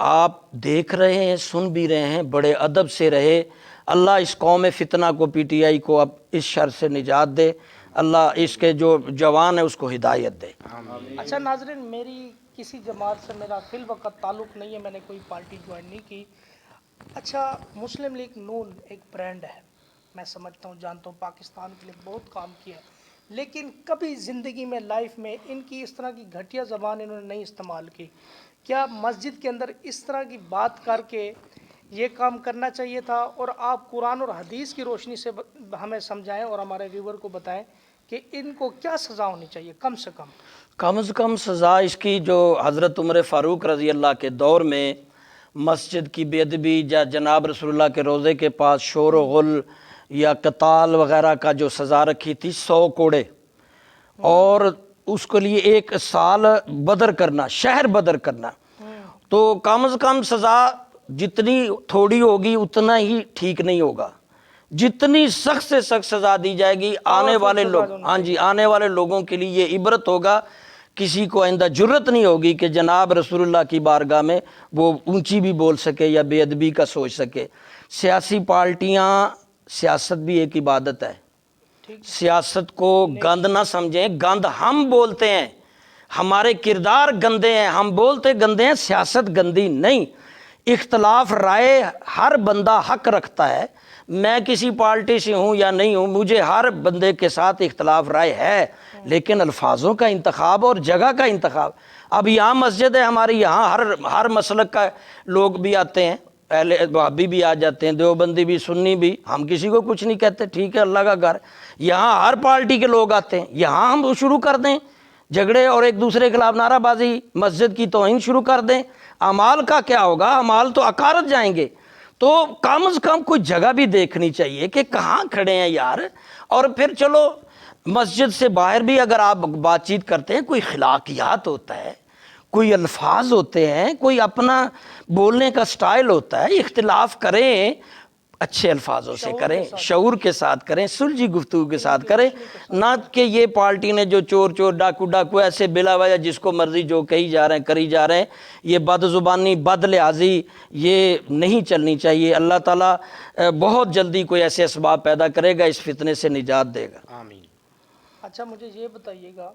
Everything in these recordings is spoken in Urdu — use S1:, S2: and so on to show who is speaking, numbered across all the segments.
S1: آپ دیکھ رہے ہیں، سن بھی رہے ہیں، بڑے ادب سے رہے. اللہ اس قوم فتنہ کو، پی ٹی آئی کو اب اس شر سے نجات دے. اللہ اس کے جو جوان ہے اس کو ہدایت دے.
S2: اچھا ناظرین، میری کسی جماعت سے میرا فی الوقت تعلق نہیں ہے، میں نے کوئی پارٹی جوائن نہیں کی. اچھا، مسلم لیگ نون ایک برانڈ ہے، میں سمجھتا ہوں، جانتا ہوں، پاکستان کے لیے بہت کام کیا ہے، لیکن کبھی زندگی میں، لائف میں ان کی اس طرح کی گھٹیا زبان انہوں نے نہیں استعمال کی. کیا مسجد کے اندر اس طرح کی بات کر کے یہ کام کرنا چاہیے تھا؟ اور آپ قرآن اور حدیث کی روشنی سے ہمیں سمجھائیں اور ہمارے ویور کو بتائیں کہ ان کو کیا سزا ہونی چاہیے کم سے کم.
S1: کم از کم سزا اس کی جو حضرت عمر فاروق رضی اللہ کے دور میں مسجد کی بے ادبی یا جناب رسول اللہ کے روضے کے پاس شور و غل یا قتال وغیرہ کا جو سزا رکھی تھی 100 کوڑے، اور اس کے لیے 1 سال بدر کرنا، شہر بدر کرنا. تو کم از کم سزا جتنی تھوڑی ہوگی اتنا ہی ٹھیک نہیں ہوگا. جتنی سخت سے سخت سزا دی جائے گی آنے والے لوگ، ہاں جی، آنے والے لوگوں کے لیے یہ عبرت ہوگا. کسی کو آئندہ جرت نہیں ہوگی کہ جناب رسول اللہ کی بارگاہ میں وہ اونچی بھی بول سکے یا بے ادبی کا سوچ سکے. سیاسی پارٹیاں، سیاست بھی ایک عبادت ہے. سیاست کو گند نہ سمجھیں. گند ہم بولتے ہیں، ہمارے کردار گندے ہیں، ہم بولتے گندے ہیں، سیاست گندی نہیں. اختلاف رائے ہر بندہ حق رکھتا ہے. میں کسی پارٹی سے ہوں یا نہیں ہوں، مجھے ہر بندے کے ساتھ اختلاف رائے ہے، لیکن الفاظوں کا انتخاب اور جگہ کا انتخاب. اب یہاں مسجد ہے ہماری، یہاں ہر مسلک کا لوگ بھی آتے ہیں، پہلے وہابی بھی آ جاتے ہیں، دیوبندی بھی، سنی بھی، ہم کسی کو کچھ نہیں کہتے، ٹھیک ہے، اللہ کا گھر. یہاں ہر پارٹی کے لوگ آتے ہیں، یہاں ہم شروع کر دیں جھگڑے اور ایک دوسرے کے خلاف نعرہ بازی، مسجد کی توہین شروع کر دیں، اعمال کا کیا ہوگا؟ اعمال تو اکارت جائیں گے. تو کم از کم کوئی جگہ بھی دیکھنی چاہیے کہ کہاں کھڑے ہیں یار. اور پھر چلو مسجد سے باہر بھی اگر آپ بات چیت کرتے ہیں، کوئی اخلاقیات ہوتا ہے، کوئی الفاظ ہوتے ہیں، کوئی اپنا بولنے کا سٹائل ہوتا ہے. اختلاف کریں، اچھے الفاظوں سے کریں، شعور کے ساتھ کریں، سلجھی گفتگو کے ساتھ کریں، نہ کہ یہ پارٹی نے جو چور ڈاکو ایسے بلا وجہ جس کو مرضی جو کہی جا رہے ہیں کری جا رہے ہیں. یہ بد زبانی، بد لحاظی یہ نہیں چلنی چاہیے. اللہ تعالیٰ بہت جلدی کوئی ایسے اسباب پیدا کرے گا، اس فتنے سے نجات دے گا.
S3: آمین.
S2: اچھا، مجھے یہ بتائیے گا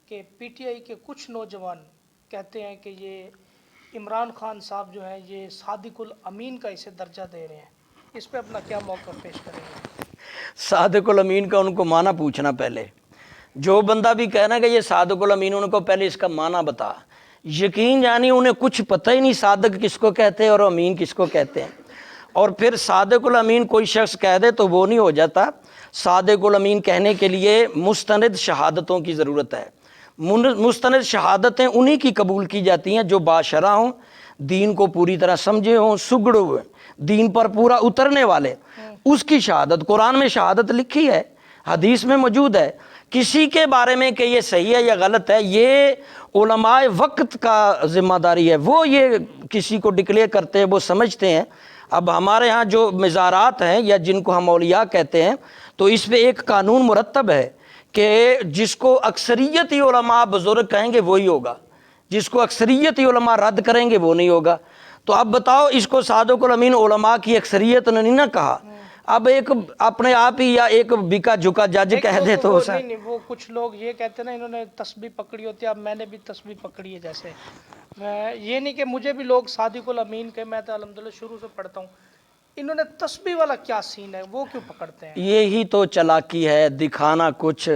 S2: کہ پی ٹی آئی کے کچھ نوجوان کہتے ہیں کہ یہ عمران خان صاحب جو ہیں یہ صادق الامین کا اسے درجہ دے رہے ہیں، اس پہ اپنا کیا موقف پیش کریں گے؟
S1: صادق الامین کا ان کو معنی پوچھنا پہلے. جو بندہ بھی کہنا کہ یہ صادق الامین، ان کو پہلے اس کا معنی بتا. یقین یعنی انہیں کچھ پتہ ہی نہیں صادق کس کو کہتے ہیں اور امین کس کو کہتے ہیں. اور پھر صادق الامین کوئی شخص کہہ دے تو وہ نہیں ہو جاتا. صادق الامین کہنے کے لیے مستند شہادتوں کی ضرورت ہے. مستند شہادتیں انہی کی قبول کی جاتی ہیں جو باشرع ہوں، دین کو پوری طرح سمجھے ہوں، سگڑے ہوئے، دین پر پورا اترنے والے. اس کی شہادت، قرآن میں شہادت لکھی ہے، حدیث میں موجود ہے. کسی کے بارے میں کہ یہ صحیح ہے یا غلط ہے، یہ علماء وقت کا ذمہ داری ہے. وہ یہ کسی کو ڈکلیئر کرتے ہیں، وہ سمجھتے ہیں. اب ہمارے ہاں جو مزارات ہیں یا جن کو ہم اولیاء کہتے ہیں، تو اس پہ ایک قانون مرتب ہے کہ جس کو اکثریتی علماء بزرگ کہیں گے وہی ہوگا، جس کو اکثریتی علماء رد کریں گے وہ نہیں ہوگا. تو اب بتاؤ، اس کو صادق الامین علماء کی اکثریت نے نہیں نہ کہا. اب ایک اپنے آپ ہی یا ایک بکا جھکا جج کہہ دے تو
S2: نہیں، وہ کچھ لوگ یہ کہتے ہیں نا، انہوں نے تسبیح پکڑی ہوتی ہے. اب میں نے بھی تسبیح پکڑی ہے. جیسے میں یہ نہیں کہ مجھے بھی لوگ صادق الامین کے، میں تو الحمدللہ شروع سے پڑھتا ہوں. انہوں نے تسبیح والا کیا سین ہے، وہ کیوں پکڑتے ہیں؟
S1: یہی تو چلاکی ہے، دکھانا کچھ،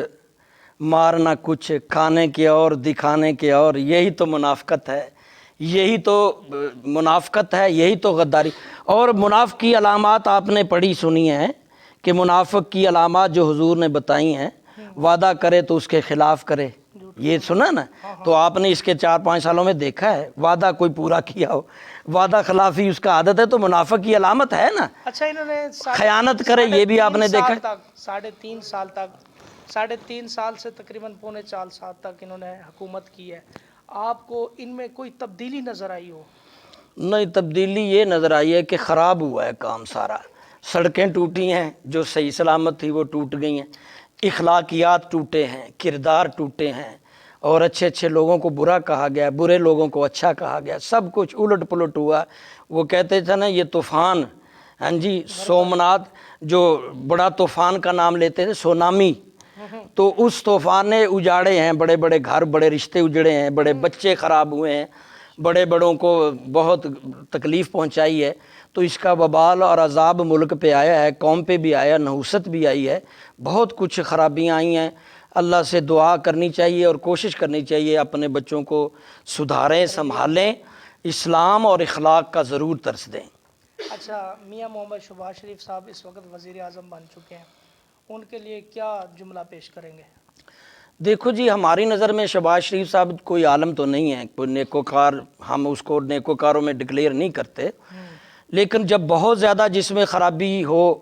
S1: مارنا کچھ، کھانے کے اور دکھانے کے اور. یہی تو منافقت ہے، یہی تو منافقت ہے، یہی تو غداری. اور منافق کی علامات آپ نے پڑھی سنی ہیں کہ منافق کی علامات جو حضور نے بتائی ہیں، وعدہ کرے تو اس کے خلاف کرے. یہ سنا نا؟ تو آپ نے اس کے 4-5 سالوں میں دیکھا ہے وعدہ کوئی پورا کیا ہو؟ وعدہ خلافی اس کا عادت ہے، تو منافق کی علامت ہے نا.
S2: اچھا، انہوں نے
S1: خیانت کرے، یہ بھی آپ نے دیکھا.
S2: 3.5 سال سے تقریباً 3.25 سال تک انہوں نے حکومت کی ہے. آپ کو ان میں کوئی تبدیلی نظر آئی ہو؟
S1: نہیں، تبدیلی یہ نظر آئی ہے کہ خراب ہوا ہے کام سارا. سڑکیں ٹوٹی ہیں، جو صحیح سلامت تھی وہ ٹوٹ گئی ہیں. اخلاقیات ٹوٹے ہیں، کردار ٹوٹے ہیں. اور اچھے اچھے لوگوں کو برا کہا گیا، برے لوگوں کو اچھا کہا گیا، سب کچھ الٹ پلٹ ہوا۔ وہ کہتے تھے نا یہ طوفان، ہاں جی، سومناتھ جو بڑا طوفان کا نام لیتے تھے، سونامی، تو اس طوفان نے اجاڑے ہیں بڑے بڑے گھر، بڑے رشتے اجڑے ہیں، بڑے بچے خراب ہوئے ہیں، بڑے بڑوں کو بہت تکلیف پہنچائی ہے۔ تو اس کا وبال اور عذاب ملک پہ آیا ہے، قوم پہ بھی آیا، نحوست بھی آئی ہے، بہت کچھ خرابیاں آئی ہیں۔ اللہ سے دعا کرنی چاہیے اور کوشش کرنی چاہیے اپنے بچوں کو سدھاریں، سنبھالیں، اسلام اور اخلاق کا ضرور درس دیں۔
S2: اچھا، میاں محمد شہباز شریف صاحب اس وقت وزیر اعظم بن چکے ہیں، ان کے لیے کیا جملہ پیش کریں گے؟
S1: دیکھو جی، ہماری نظر میں شہباز شریف صاحب کوئی عالم تو نہیں ہے، کوئی نیکوکار، ہم اس کو نیکوکاروں میں ڈکلیئر نہیں کرتے، لیکن جب بہت زیادہ جس میں خرابی ہو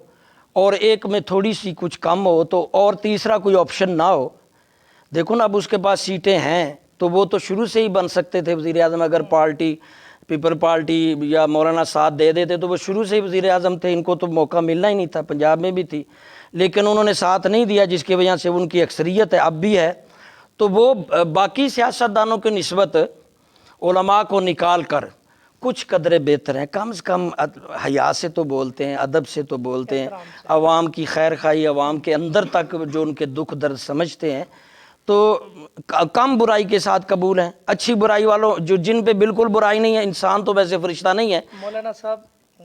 S1: اور ایک میں تھوڑی سی کچھ کم ہو تو اور تیسرا کوئی آپشن نہ ہو، دیکھو نا اب اس کے پاس سیٹیں ہیں تو وہ تو شروع سے ہی بن سکتے تھے وزیر اعظم، اگر پارٹی پیپل پارٹی یا مولانا ساتھ دے دیتے تو وہ شروع سے ہی وزیر اعظم تھے، ان کو تو موقع ملنا ہی نہیں تھا، پنجاب میں بھی تھی، لیکن انہوں نے ساتھ نہیں دیا، جس کی وجہ سے ان کی اکثریت ہے، اب بھی ہے۔ تو وہ باقی سیاستدانوں کی نسبت علماء کو نکال کر کچھ قدرے بہتر ہیں، کم سے کم حیا سے تو بولتے ہیں، ادب سے تو بولتے ہیں، عوام کی خیر خواہی، عوام کے اندر تک جو ان کے دکھ درد سمجھتے ہیں، تو کم برائی کے ساتھ قبول ہیں۔ اچھی برائی والوں جو جن پہ بالکل برائی نہیں ہے، انسان تو ویسے فرشتہ نہیں ہے۔
S2: مولانا صاحب،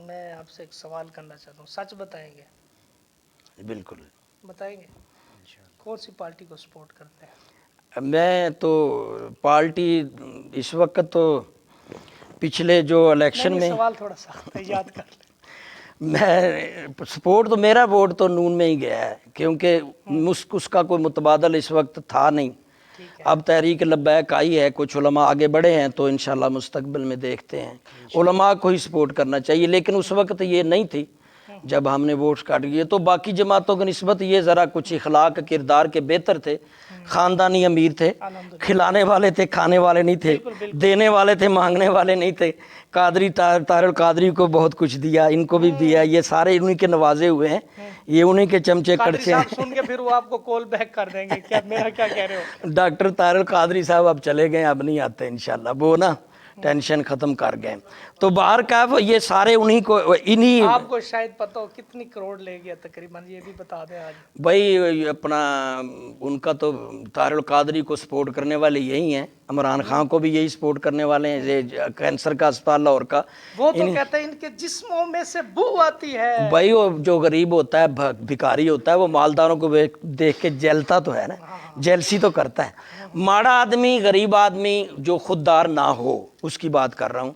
S2: میں آپ سے ایک سوال کرنا چاہتا ہوں، سچ بتائیں گے؟
S1: بالکل
S2: بتائیں گے؟ کون سی پارٹی کو سپورٹ کرتے ہیں؟
S1: میں تو پارٹی اس وقت تو پچھلے جو الیکشن میں
S2: سوال تھوڑا سا یاد کر لیں۔
S1: میں سپورٹ تو میرا ووٹ تو نون میں ہی گیا ہے، کیونکہ اس کا کوئی متبادل اس وقت تھا نہیں۔ اب تحریک لبیک آئی ہے، کچھ علماء آگے بڑھے ہیں تو انشاءاللہ مستقبل میں دیکھتے ہیں، علماء کو ہی سپورٹ کرنا چاہیے، لیکن اس وقت یہ نہیں تھی جب ہم نے ووٹس کاٹ دیے، تو باقی جماعتوں کی نسبت یہ ذرا کچھ اخلاق کردار کے بہتر تھے، خاندانی امیر تھے، کھلانے والے تھے، کھانے والے نہیں تھے، دینے والے تھے، مانگنے والے نہیں تھے۔ قادری طاہر القادری کو بہت کچھ دیا، ان کو بھی دیا، یہ سارے انہی کے نوازے ہوئے ہیں، یہ انہی کے چمچے
S2: قادری
S1: کڑچے
S2: صاحب
S1: ہیں۔
S2: سن کے پھر وہ آپ کو کال بیک کر دیں گے، کیا میرا کیا کہہ رہے ہو؟
S1: ڈاکٹر طاہر القادری صاحب اب چلے گئے، اب نہیں آتے انشاءاللہ، وہ نا ٹینشن ختم کر گئے۔ تو باہر کا یہ سارے انہی
S2: آپ کو شاید پتہ ہو کتنی کروڑ لے گیا تقریباً، یہ بھی بتا دیں آج۔
S1: بھائی اپنا ان کا تو طاہر القادری کو سپورٹ کرنے والے یہی ہیں، عمران خان کو بھی یہی سپورٹ کرنے والے ہیں، یہ کینسر کا اسپتال لاہور کا۔
S2: وہ تو کہتے ہیں ان کے جسموں میں سے بو آتی ہے۔
S1: بھائی وہ جو غریب ہوتا ہے، بھکاری ہوتا ہے، وہ مالداروں کو دیکھ کے جیلتا تو ہے نا، جیلسی تو کرتا ہے۔ ماڑا آدمی، غریب آدمی جو خوددار نہ ہو، اس کی بات کر رہا ہوں،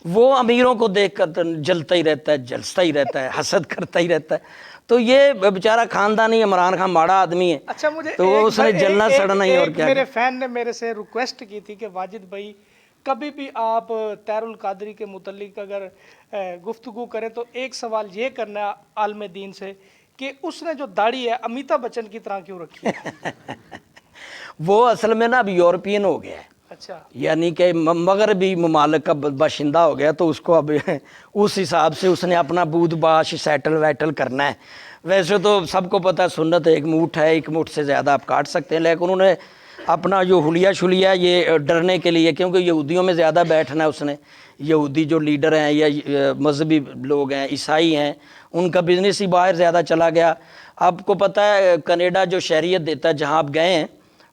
S1: وہ امیروں کو دیکھ کر جلتا ہی رہتا ہے، جلستا ہی رہتا ہے، حسد کرتا ہی رہتا ہے۔ تو یہ بیچارہ خاندانی عمران خان ماڑا آدمی ہے،
S2: اچھا، مجھے
S1: تو اس نے جلنا سڑنا ہی، اور کیا۔
S2: میرے فین نے میرے سے ریکویسٹ کی تھی کہ واجد بھائی کبھی بھی آپ طاہر القادری کے متعلق اگر گفتگو کریں تو ایک سوال یہ کرنا ہے عالم دین سے کہ اس نے جو داڑھی ہے امیتابھ بچن کی طرح کیوں رکھی ہے؟
S1: وہ اصل میں نا اب یورپین ہو گیا ہے،
S2: اچھا،
S1: یعنی کہ مغربی ممالک کا باشندہ ہو گیا، تو اس کو اب اس حساب سے اس نے اپنا بود باش سیٹل ویٹل کرنا ہے۔ ویسے تو سب کو پتہ ہے سنت ایک موٹھ ہے، ایک موٹھ سے زیادہ آپ کاٹ سکتے ہیں، لیکن انہوں نے اپنا جو حلیہ شلیہ یہ ڈرنے کے لیے، کیونکہ یہودیوں میں زیادہ بیٹھنا ہے اس نے، یہودی جو لیڈر ہیں یا مذہبی لوگ ہیں، عیسائی ہیں، ان کا بزنس ہی باہر زیادہ چلا گیا۔ آپ کو پتہ ہے کینیڈا جو شہریت دیتا ہے، جہاں آپ گئے ہیں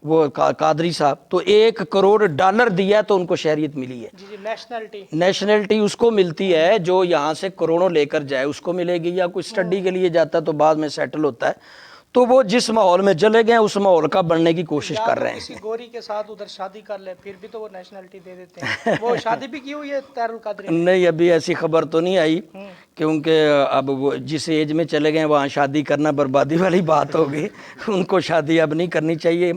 S1: وہ قادری صاحب، تو $1 کروڑ دیا تو ان کو شہریت ملی ہے۔
S2: جی نیشنلٹی
S1: نیشنلٹی اس کو ملتی ہے جو یہاں سے کروڑوں لے کر جائے، اس کو ملے گی، یا کوئی سٹڈی کے لیے جاتا ہے تو بعد میں سیٹل ہوتا ہے۔ تو وہ جس ماحول میں چلے گئے اس ماحول کا بننے کی کوشش کر رہے ہیں۔
S2: کسی گوری کے ساتھ ادھر شادی کر لے پھر بھی تو وہ نیشنلٹی دے دیتے ہیں۔ وہ شادی بھی کی ہوئی ہے طاہر القادری نے؟
S1: نہیں، ابھی ایسی خبر تو نہیں آئی، کیونکہ اب وہ جس ایج میں چلے گئے وہاں شادی کرنا بربادی والی بات ہوگی، ان کو شادی اب نہیں کرنی چاہیے۔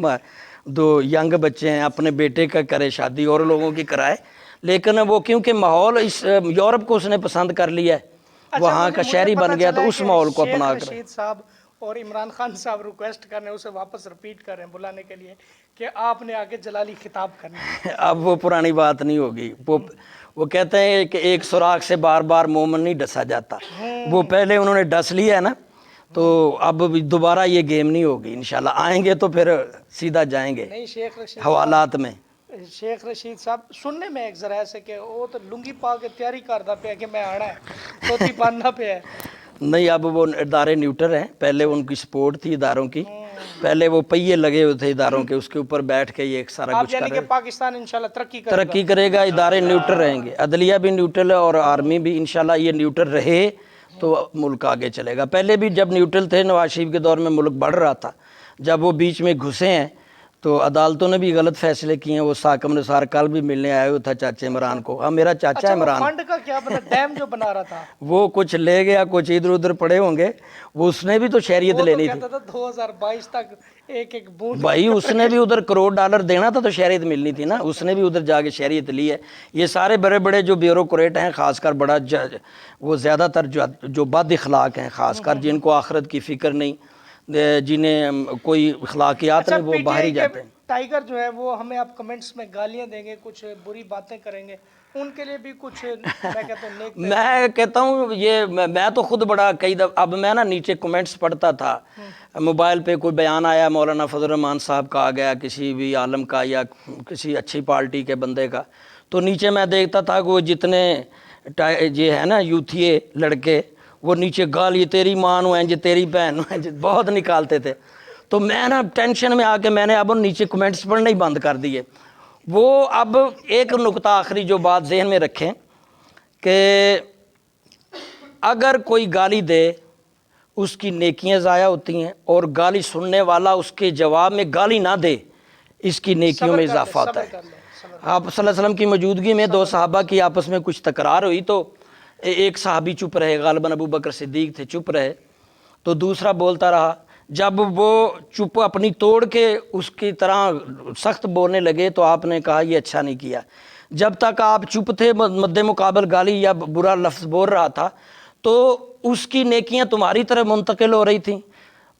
S1: دو ینگ بچے ہیں، اپنے بیٹے کا کرے شادی، اور لوگوں کی کرائے، لیکن وہ کیونکہ ماحول اس یورپ کو اس نے پسند کر لیا ہے، وہاں کا شہری بن گیا، تو اس ماحول کو اپنا کر۔
S2: شیخ رشید صاحب اور عمران خان صاحب ریکویسٹ کر رہے ہیں، اسے واپس ریپیٹ کر رہے ہیں بلانے کے لیے کہ آپ نے آگے جلالی خطاب کرنا ہے۔
S1: اب وہ پرانی بات نہیں ہوگی، وہ کہتے ہیں کہ ایک سوراخ سے بار بار مومن نہیں ڈسا جاتا، وہ پہلے انہوں نے ڈس لیا ہے نا، تو اب دوبارہ یہ گیم نہیں ہوگی انشاءاللہ. آئیں گے تو پھر سیدھا جائیں گے
S2: نہیں شیخ رشید
S1: حوالات میں.
S2: شیخ رشید صاحب سننے میں ایک ذرا ایسے کہ وہ تو لنگی پا کے تیاری کرتا پیا کہ میں آنا ہے توتی باندھنا پیا ہے.
S1: نہیں اب وہ ادارے نیوٹر ہیں. پہلے ان کی سپورٹ تھی اداروں کی, پہلے وہ پہیے لگے ہوئے تھے اداروں کے, اس کے اوپر بیٹھ کے یہ ایک سارا
S2: آپ
S1: کچھ
S2: یعنی
S1: کر
S2: کہ
S1: رہے.
S2: پاکستان انشاءاللہ
S1: ترقی کرے گا, ادارے نیوٹر رہیں گے, عدلیہ بھی نیوٹرل ہے اور آرمی بھی. انشاءاللہ یہ نیوٹرل رہے تو ملک آگے چلے گا. پہلے بھی جب نیوٹرل تھے نواز شریف کے دور میں ملک بڑھ رہا تھا. جب وہ بیچ میں گھسے ہیں تو عدالتوں نے بھی غلط فیصلے کیے ہیں. وہ ساکم نثار کل بھی ملنے آئے ہوئے تھا چاچے عمران کو. ہاں میرا چاچا
S2: اچھا وہ
S1: عمران,
S2: فنڈ کا کیا بنا ڈیم جو بنا رہا تھا
S1: وہ کچھ لے گیا, کچھ ادھر ادھر پڑے ہوں گے. وہ اس نے بھی تو شہریت
S2: وہ تو
S1: لینی تھی
S2: کہتا تھا 2022 تک ایک ایک بوند
S1: بھائی. اس نے بھی ادھر $1 دینا تھا تو شہریت ملنی تھی نا. اس نے بھی ادھر جا کے شہریت لی ہے. یہ سارے بڑے بڑے جو بیوروکریٹ ہیں, خاص کر بڑا وہ زیادہ تر جو بد اخلاق ہیں, خاص کر جن کو آخرت کی فکر نہیں, جنہیں کوئی اخلاقیات
S2: اچھا
S1: نہیں, وہ
S2: پی ٹی
S1: باہر
S2: آئی
S1: ہی
S2: کے
S1: جاتے ہیں.
S2: ٹائیگر جو ہے وہ ہمیں آپ کمنٹس میں گالیاں دیں گے, کچھ بری باتیں کریں گے, ان کے لیے بھی کچھ میں کہتا ہوں نیک
S1: میں کہتا ہوں یہ میں تو خود بڑا کئی دفعہ اب میں نا نیچے کمنٹس پڑھتا تھا. موبائل پہ کوئی بیان آیا مولانا فضل الرحمان صاحب کا آ گیا, کسی بھی عالم کا یا کسی اچھی پارٹی کے بندے کا, تو نیچے میں دیکھتا تھا کہ وہ جتنے یہ ہے نا یوتھیے لڑکے, وہ نیچے گالی تیری ماں نو ہیں جی, تیری بہن ہیں جی, بہت نکالتے تھے. تو میں نا ٹینشن میں آ کے میں نے اب نیچے کمنٹس پڑھنے ہی بند کر دیے. وہ اب ایک نقطہ آخری جو بات ذہن میں رکھیں کہ اگر کوئی گالی دے اس کی نیکیاں ضائع ہوتی ہیں, اور گالی سننے والا اس کے جواب میں گالی نہ دے اس کی نیکیوں میں اضافہ ہوتا ہے. آپ صلی اللہ علیہ وسلم کی موجودگی میں دو صحابہ کی آپس میں کچھ تکرار ہوئی تو ایک صحابی چپ رہے, غالباً ابو بکر صدیق تھے, چپ رہے تو دوسرا بولتا رہا. جب وہ چپ اپنی توڑ کے اس کی طرح سخت بولنے لگے تو آپ نے کہا یہ اچھا نہیں کیا. جب تک آپ چپ تھے مد مقابل گالی یا برا لفظ بول رہا تھا تو اس کی نیکیاں تمہاری طرف منتقل ہو رہی تھیں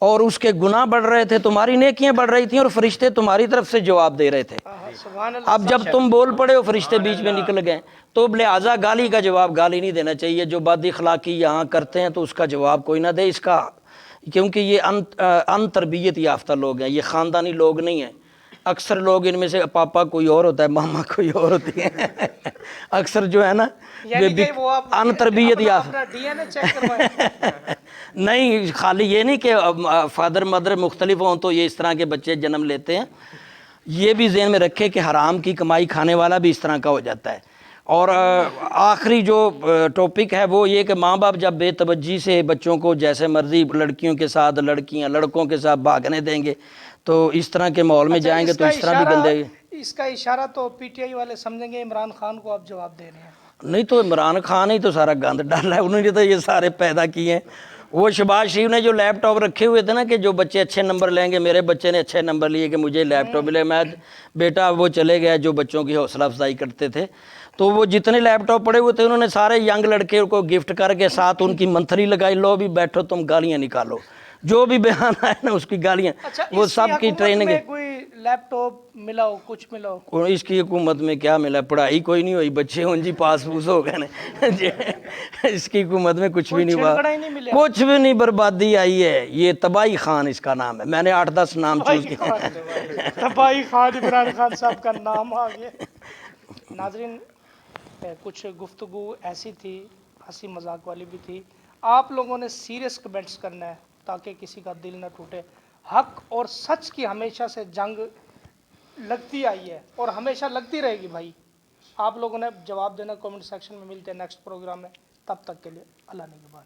S1: اور اس کے گناہ بڑھ رہے تھے, تمہاری نیکیاں بڑھ رہی تھیں اور فرشتے تمہاری طرف سے جواب دے رہے تھے.
S2: سبحان اللہ.
S1: اب جب تم بول پڑے ہو فرشتے بیچ میں نکل گئے, تو لہٰذا گالی کا جواب گالی نہیں دینا چاہیے. جو بد اخلاقی یہاں کرتے ہیں تو اس کا جواب کوئی نہ دے اس کا, کیونکہ یہ ان تربیت یافتہ لوگ ہیں, یہ خاندانی لوگ نہیں ہیں. اکثر لوگ ان میں سے پاپا کوئی اور ہوتا ہے, ماما کوئی اور ہوتی ہے. اکثر جو ہے نا
S2: یعنی کہ وہ آپ
S1: ان تربیت یافتہ
S2: اپنا ڈی این اے چیک کروائیں.
S1: نہیں, خالی یہ نہیں کہ فادر مدر مختلف ہوں تو یہ اس طرح کے بچے جنم لیتے ہیں. یہ بھی ذہن میں رکھے کہ حرام کی کمائی کھانے والا بھی اس طرح کا ہو جاتا ہے. اور آخری جو ٹاپک ہے وہ یہ کہ ماں باپ جب بے توجہی سے بچوں کو جیسے مرضی لڑکیوں کے ساتھ, لڑکیاں لڑکوں کے ساتھ بھاگنے دیں گے تو اس طرح کے ماحول میں جائیں گے تو اس طرح بھی گندے.
S2: اس کا اشارہ تو پی ٹی آئی والے سمجھیں گے عمران خان کو آپ جواب دے رہے ہیں.
S1: نہیں تو عمران خان ہی تو سارا گند ڈالا ہے, انہوں نے تو یہ سارے پیدا کیے ہیں. وہ شہباز شریف نے جو لیپ ٹاپ رکھے ہوئے تھے نا کہ جو بچے اچھے نمبر لیں گے, میرے بچے نے اچھے نمبر لیے کہ مجھے لیپ ٹاپ ملے. میں بیٹا وہ چلے گئے جو بچوں کی حوصلہ افزائی کرتے تھے, تو وہ جتنے لیپ ٹاپ پڑے ہوئے تھے انہوں نے سارے ینگ لڑکے کو گفٹ کر کے ساتھ ان کی منتھلی لگائی, لو بھی بیٹھو تم گالیاں نکالو, جو بھی بیان آئے نا اس کی گالیاں. وہ سب کی ٹریننگ ہے.
S2: کوئی لیپ ٹاپ ملا ہو, کچھ ملا ہو؟
S1: اس کی حکومت میں کیا ملا, پڑھائی کوئی نہیں ہوئی, بچے ہوں جی پاس پوس ہو گئے نا. اس کی حکومت میں کچھ بھی نہیں ہوا, کچھ بھی نہیں, بربادی آئی ہے. یہ تباہی خان اس کا نام ہے, میں نے 8-10 نام چوز کیے.
S2: تباہی خان عمران خان صاحب کا نام آ گیا. ناظرین کچھ گفتگو ایسی تھی, ہنسی مذاق والی بھی تھی. آپ لوگوں نے سیریس کمنٹس کرنا ہے تاکہ کسی کا دل نہ ٹوٹے. حق اور سچ کی ہمیشہ سے جنگ لگتی آئی ہے اور ہمیشہ لگتی رہے گی بھائی. آپ لوگوں نے جواب دینا کمنٹ سیکشن میں. ملتے ہیں نیکسٹ پروگرام میں, تب تک کے لیے اللہ نگہبان.